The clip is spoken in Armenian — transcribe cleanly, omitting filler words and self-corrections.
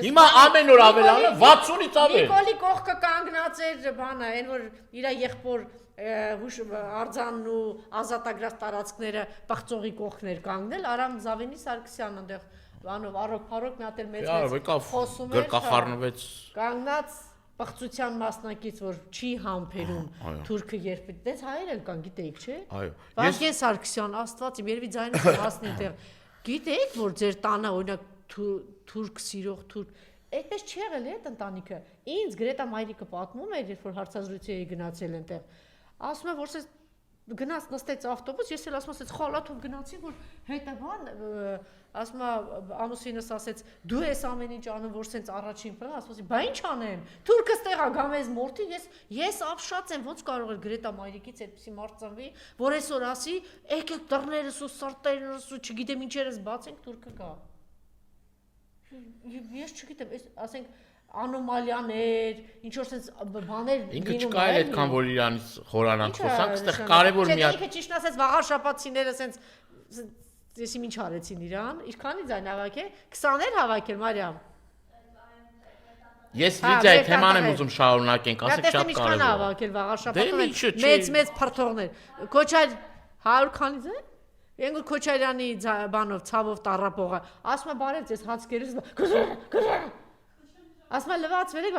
Հիմա ամեն օր ավելանում 60-ից ավել։ Նիկոլի կողքը կանգնած էր բանը, այն որ իր եղբոր արձանն ու ազատագրած տարածքները բաղծողի կողքներ կանգնել, Արամ Զավենի Սարգսյանն այնտեղ բանով առոք մի հատ էլ մեծ խոսում էր, գրկախառնվեց կանգնած բաղծության մասնակից, որ չի համբերում թուրքը երբ դες հայեր էլ կան, գիտեիք, չէ։ Վազգեն Սարգսյան, Աստված իմ երևի ձայնը հասնի այնտեղ։ Գիտեիք, որ ձեր տանը օրինակ թուրք սիրող թուրք այդպես չի եղել այդ ընտանիքը։ Ինձ Գրետա մայրիկը պատմում էր, երբ որ հարցազրույցի էի գնացել այնտեղ։ Ասում է, որ սենց գնաց նստեց ավտոբուս, ես էլ ասում ասեց խալաթով գնացի, որ հետը բան, ասում է ամուսինս ասեց, դու ես ամեն ինչ անում, որ սենց առաջին բան, ասում ասի, բա ինչ անեմ, թուրքը ստեղ ա գամ ես մորթի, ես ապշած եմ, ոնց կարող էր Գրետա մայրիկից այդպիսի մարդ ծնվի, որ այսօր ասի, եկեք դռներս ու սրտերս ու չգիտեմ ինչերս բացենք, թուրքը գա։ Ես չգիտեմ, ասենք անոմալիաներ, ինչ որ sense բաներ ինքը չկա էլ այդքան որ իրանից խորանանք խոսանք, այստեղ կարևոր մի հատ։ Չէ, ճիշտ ասած վաղար շաբաթցիները sense եսի ինչ արեցին իրան, ինչքանի ձայն հավաքել, 20-ներ հավաքել Մարիամ։ Ես լիճ այդ թեման եմ ուզում շարունակենք, ասեք շատ կարևոր։ Ինչքան հավաքել վաղար շաբաթում մեծ փրթողներ։ Քոչար 100 քանից է։ Ենգ Քոչարյանի բանով ցավով տառապողը, ասում է բարև ձեզ հացկերս։ Ասում է լվացվել եք,